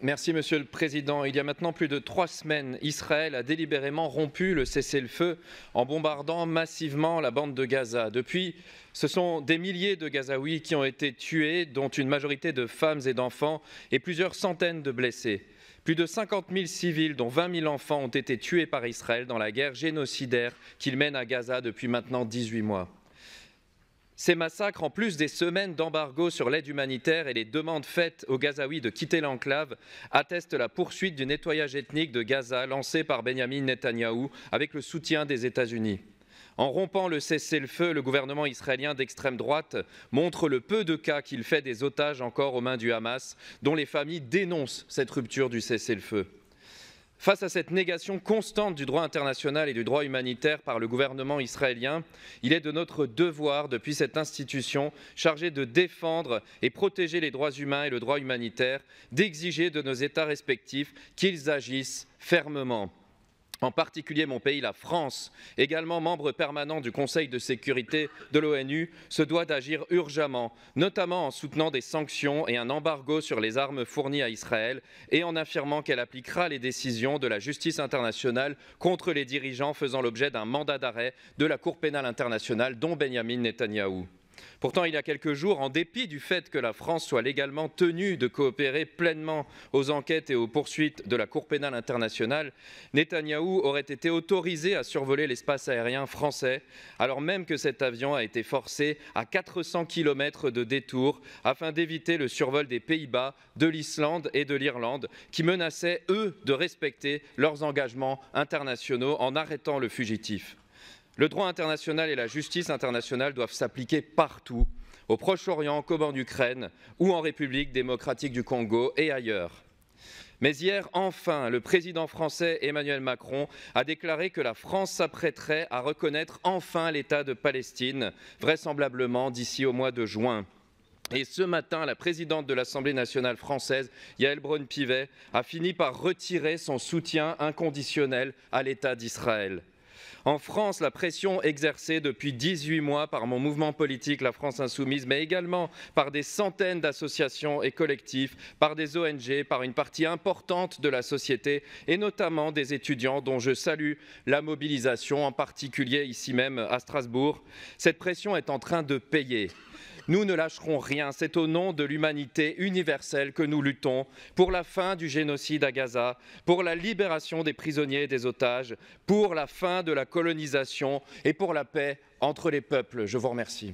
Merci Monsieur le Président. Il y a maintenant plus de 3 semaines, Israël a délibérément rompu le cessez-le-feu en bombardant massivement la bande de Gaza. Depuis, ce sont des milliers de Gazaouis qui ont été tués, dont une majorité de femmes et d'enfants, et plusieurs centaines de blessés. Plus de 50 000 civils, dont 20 000 enfants, ont été tués par Israël dans la guerre génocidaire qu'il mène à Gaza depuis maintenant 18 mois. Ces massacres, en plus des semaines d'embargo sur l'aide humanitaire et les demandes faites aux Gazaouis de quitter l'enclave, attestent la poursuite du nettoyage ethnique de Gaza lancé par Benyamin Netanyahou avec le soutien des États-Unis. En rompant le cessez-le-feu, le gouvernement israélien d'extrême droite montre le peu de cas qu'il fait des otages encore aux mains du Hamas, dont les familles dénoncent cette rupture du cessez-le-feu. Face à cette négation constante du droit international et du droit humanitaire par le gouvernement israélien, il est de notre devoir, depuis cette institution chargée de défendre et protéger les droits humains et le droit humanitaire, d'exiger de nos États respectifs qu'ils agissent fermement. En particulier mon pays, la France, également membre permanent du Conseil de sécurité de l'ONU, se doit d'agir urgemment, notamment en soutenant des sanctions et un embargo sur les armes fournies à Israël et en affirmant qu'elle appliquera les décisions de la justice internationale contre les dirigeants faisant l'objet d'un mandat d'arrêt de la Cour pénale internationale, dont Benyamin Netanyahou. Pourtant, il y a quelques jours, en dépit du fait que la France soit légalement tenue de coopérer pleinement aux enquêtes et aux poursuites de la Cour pénale internationale, Netanyahou aurait été autorisé à survoler l'espace aérien français, alors même que cet avion a été forcé à 400 km de détour afin d'éviter le survol des Pays-Bas, de l'Islande et de l'Irlande, qui menaçaient, eux, de respecter leurs engagements internationaux en arrêtant le fugitif. Le droit international et la justice internationale doivent s'appliquer partout, au Proche-Orient comme en Ukraine ou en République démocratique du Congo et ailleurs. Mais hier, enfin, le président français Emmanuel Macron a déclaré que la France s'apprêterait à reconnaître enfin l'État de Palestine, vraisemblablement d'ici au mois de juin. Et ce matin, la présidente de l'Assemblée nationale française, Yaël Braun-Pivet, a fini par retirer son soutien inconditionnel à l'État d'Israël. En France, la pression exercée depuis 18 mois par mon mouvement politique, la France Insoumise, mais également par des centaines d'associations et collectifs, par des ONG, par une partie importante de la société et notamment des étudiants dont je salue la mobilisation, en particulier ici même à Strasbourg. Cette pression est en train de payer. Nous ne lâcherons rien, c'est au nom de l'humanité universelle que nous luttons pour la fin du génocide à Gaza, pour la libération des prisonniers et des otages, pour la fin de la colonisation et pour la paix entre les peuples. Je vous remercie.